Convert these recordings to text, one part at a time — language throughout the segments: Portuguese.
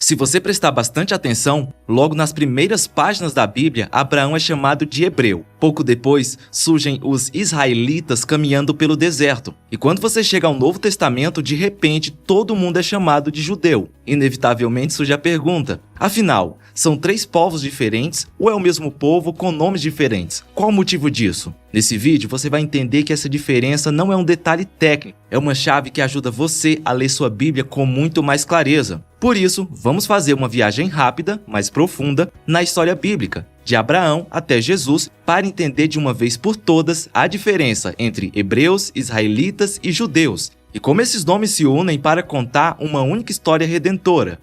Se você prestar bastante atenção, logo nas primeiras páginas da Bíblia, Abraão é chamado de hebreu. Pouco depois, surgem os israelitas caminhando pelo deserto. E quando você chega ao Novo Testamento, de repente, todo mundo é chamado de judeu. Inevitavelmente surge a pergunta: afinal, são 3 povos diferentes ou é o mesmo povo com nomes diferentes? Qual o motivo disso? Nesse vídeo, você vai entender que essa diferença não é um detalhe técnico, é uma chave que ajuda você a ler sua Bíblia com muito mais clareza. Por isso, vamos fazer uma viagem rápida, mas profunda, na história bíblica, de Abraão até Jesus, para entender de uma vez por todas a diferença entre hebreus, israelitas e judeus, e como esses nomes se unem para contar uma única história redentora.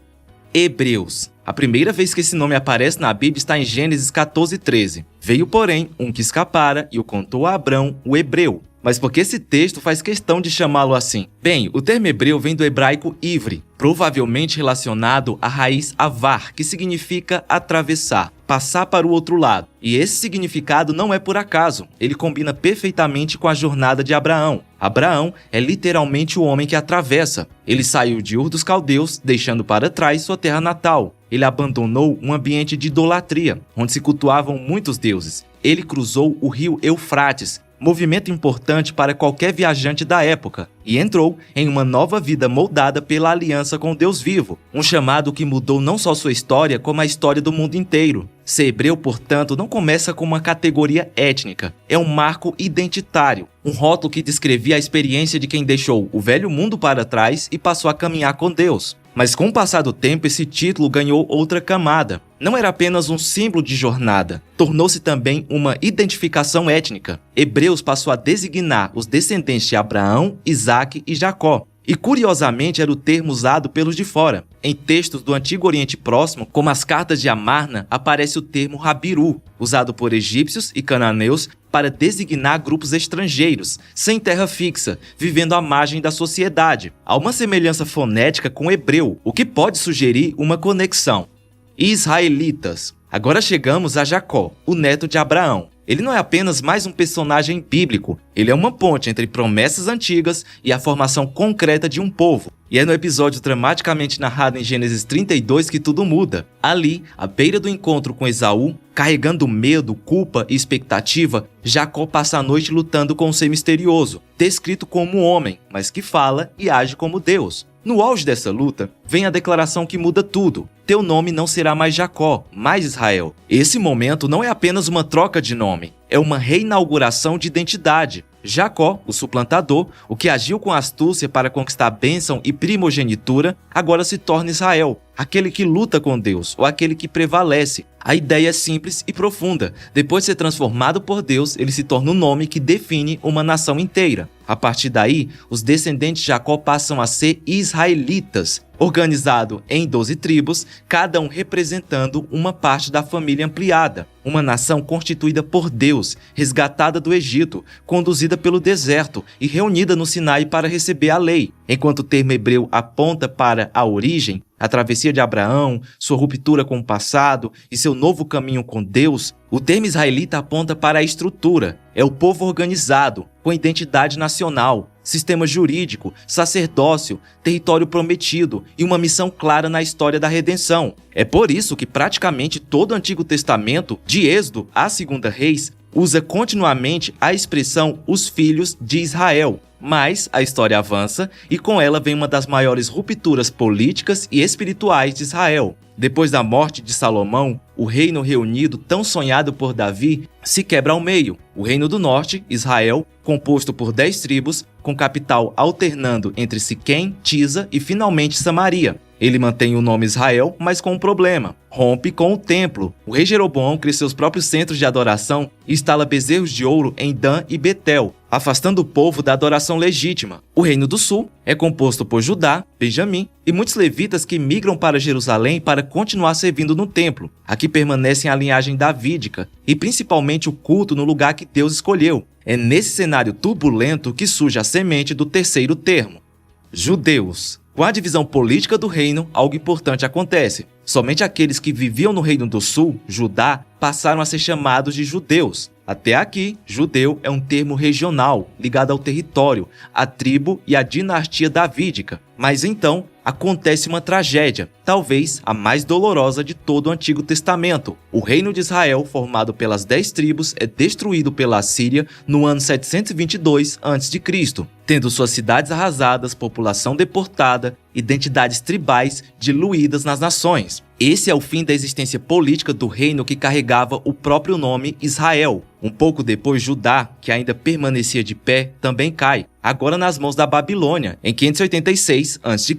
Hebreus. A primeira vez que esse nome aparece na Bíblia está em Gênesis 14:13. Veio, porém, um que escapara e o contou a Abrão, o hebreu. Mas por que esse texto faz questão de chamá-lo assim? Bem, o termo hebreu vem do hebraico ivre, provavelmente relacionado à raiz avar, que significa atravessar, passar para o outro lado. E esse significado não é por acaso, ele combina perfeitamente com a jornada de Abraão. Abraão é literalmente o homem que atravessa. Ele saiu de Ur dos Caldeus, deixando para trás sua terra natal. Ele abandonou um ambiente de idolatria, onde se cultuavam muitos deuses. Ele cruzou o rio Eufrates, movimento importante para qualquer viajante da época, e entrou em uma nova vida moldada pela aliança com Deus vivo, um chamado que mudou não só sua história, como a história do mundo inteiro. Ser hebreu, portanto, não começa com uma categoria étnica, é um marco identitário, um rótulo que descrevia a experiência de quem deixou o velho mundo para trás e passou a caminhar com Deus. Mas com o passar do tempo, esse título ganhou outra camada. Não era apenas um símbolo de jornada, tornou-se também uma identificação étnica. Hebreus passou a designar os descendentes de Abraão, Isaque e Jacó. E curiosamente era o termo usado pelos de fora. Em textos do Antigo Oriente Próximo, como as cartas de Amarna, aparece o termo Rabiru, usado por egípcios e cananeus para designar grupos estrangeiros, sem terra fixa, vivendo à margem da sociedade. Há uma semelhança fonética com o hebreu, o que pode sugerir uma conexão. Israelitas. Agora chegamos a Jacó, o neto de Abraão. Ele não é apenas mais um personagem bíblico, ele é uma ponte entre promessas antigas e a formação concreta de um povo. E é no episódio dramaticamente narrado em Gênesis 32 que tudo muda. Ali, à beira do encontro com Esaú, carregando medo, culpa e expectativa, Jacó passa a noite lutando com um ser misterioso, descrito como um homem, mas que fala e age como Deus. No auge dessa luta, vem a declaração que muda tudo. Teu nome não será mais Jacó, mas Israel. Esse momento não é apenas uma troca de nome, é uma reinauguração de identidade. Jacó, o suplantador, o que agiu com astúcia para conquistar bênção e primogenitura, agora se torna Israel, aquele que luta com Deus, ou aquele que prevalece. A ideia é simples e profunda. Depois de ser transformado por Deus, ele se torna o nome que define uma nação inteira. A partir daí, os descendentes de Jacó passam a ser israelitas, organizado em 12 tribos, cada um representando uma parte da família ampliada. Uma nação constituída por Deus, resgatada do Egito, conduzida pelo deserto e reunida no Sinai para receber a lei. Enquanto o termo hebreu aponta para a origem, a travessia de Abraão, sua ruptura com o passado e seu novo caminho com Deus, o termo israelita aponta para a estrutura. É o povo organizado, com identidade nacional, sistema jurídico, sacerdócio, território prometido e uma missão clara na história da redenção. É por isso que praticamente todo o Antigo Testamento, de Êxodo a 2 Reis, usa continuamente a expressão os filhos de Israel. Mas a história avança e com ela vem uma das maiores rupturas políticas e espirituais de Israel. Depois da morte de Salomão, o reino reunido tão sonhado por Davi se quebra ao meio. O reino do norte, Israel, composto por 10 tribos, com capital alternando entre Siquém, Tisa e finalmente Samaria. Ele mantém o nome Israel, mas com um problema. Rompe com o templo. O rei Jeroboão cria seus próprios centros de adoração e instala bezerros de ouro em Dan e Betel, afastando o povo da adoração legítima. O Reino do Sul é composto por Judá, Benjamim e muitos levitas que migram para Jerusalém para continuar servindo no templo. Aqui permanecem a linhagem davídica e principalmente o culto no lugar que Deus escolheu. É nesse cenário turbulento que surge a semente do terceiro termo. Judeus. Com a divisão política do reino, algo importante acontece. Somente aqueles que viviam no Reino do Sul, Judá, passaram a ser chamados de judeus. Até aqui, judeu é um termo regional, ligado ao território, à tribo e à dinastia davídica. Mas então, acontece uma tragédia, talvez a mais dolorosa de todo o Antigo Testamento. O reino de Israel, formado pelas 10 tribos, é destruído pela Assíria no ano 722 a.C., tendo suas cidades arrasadas, população deportada, identidades tribais diluídas nas nações. Esse é o fim da existência política do reino que carregava o próprio nome Israel. Um pouco depois, Judá, que ainda permanecia de pé, também cai, agora nas mãos da Babilônia, em 586 a.C.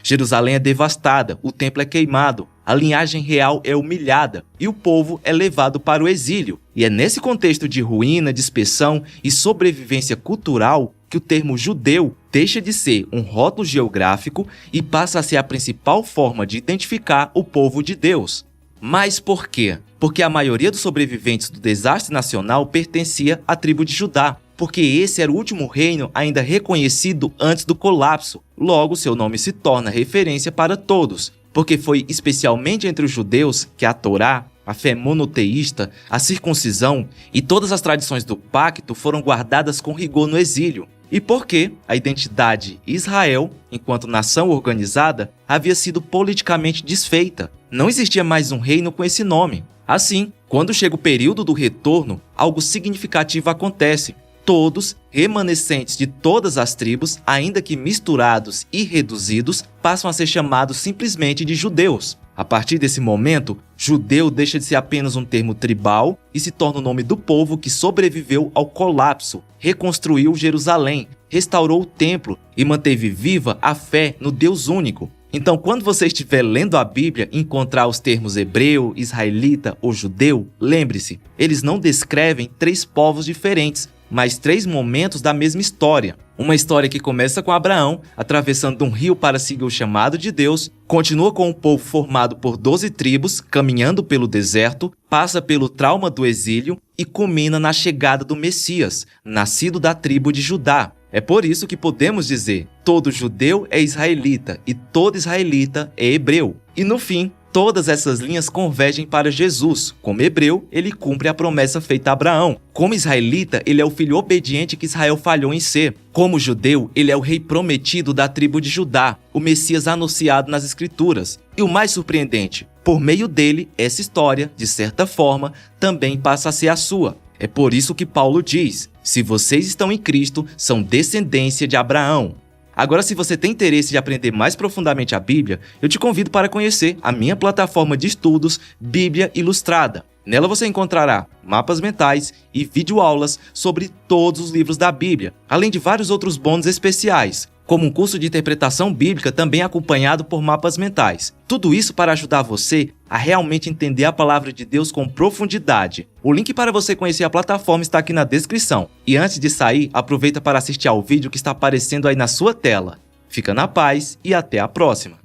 Jerusalém é devastada, o templo é queimado, a linhagem real é humilhada e o povo é levado para o exílio. E é nesse contexto de ruína, dispersão e sobrevivência cultural que o termo judeu deixa de ser um rótulo geográfico e passa a ser a principal forma de identificar o povo de Deus. Mas por quê? Porque a maioria dos sobreviventes do desastre nacional pertencia à tribo de Judá, porque esse era o último reino ainda reconhecido antes do colapso. Logo, seu nome se torna referência para todos, porque foi especialmente entre os judeus que a Torá, a fé monoteísta, a circuncisão e todas as tradições do pacto foram guardadas com rigor no exílio. E porque a identidade Israel, enquanto nação organizada, havia sido politicamente desfeita. Não existia mais um reino com esse nome. Assim, quando chega o período do retorno, algo significativo acontece. Todos, remanescentes de todas as tribos, ainda que misturados e reduzidos, passam a ser chamados simplesmente de judeus. A partir desse momento, judeu deixa de ser apenas um termo tribal e se torna o nome do povo que sobreviveu ao colapso, reconstruiu Jerusalém, restaurou o templo e manteve viva a fé no Deus único. Então, quando você estiver lendo a Bíblia e encontrar os termos hebreu, israelita ou judeu, lembre-se, eles não descrevem 3 povos diferentes, mas 3 momentos da mesma história. Uma história que começa com Abraão, atravessando um rio para seguir o chamado de Deus, continua com um povo formado por 12 tribos, caminhando pelo deserto, passa pelo trauma do exílio e culmina na chegada do Messias, nascido da tribo de Judá. É por isso que podemos dizer, todo judeu é israelita e todo israelita é hebreu. E no fim, todas essas linhas convergem para Jesus. Como hebreu, ele cumpre a promessa feita a Abraão. Como israelita, ele é o filho obediente que Israel falhou em ser. Como judeu, ele é o rei prometido da tribo de Judá, o Messias anunciado nas Escrituras. E o mais surpreendente, por meio dele, essa história, de certa forma, também passa a ser a sua. É por isso que Paulo diz, se vocês estão em Cristo, são descendência de Abraão. Agora, se você tem interesse de aprender mais profundamente a Bíblia, eu te convido para conhecer a minha plataforma de estudos Bíblia Ilustrada. Nela você encontrará mapas mentais e videoaulas sobre todos os livros da Bíblia, além de vários outros bônus especiais, como um curso de interpretação bíblica também acompanhado por mapas mentais. Tudo isso para ajudar você a realmente entender a palavra de Deus com profundidade. O link para você conhecer a plataforma está aqui na descrição. E antes de sair, aproveita para assistir ao vídeo que está aparecendo aí na sua tela. Fica na paz e até a próxima!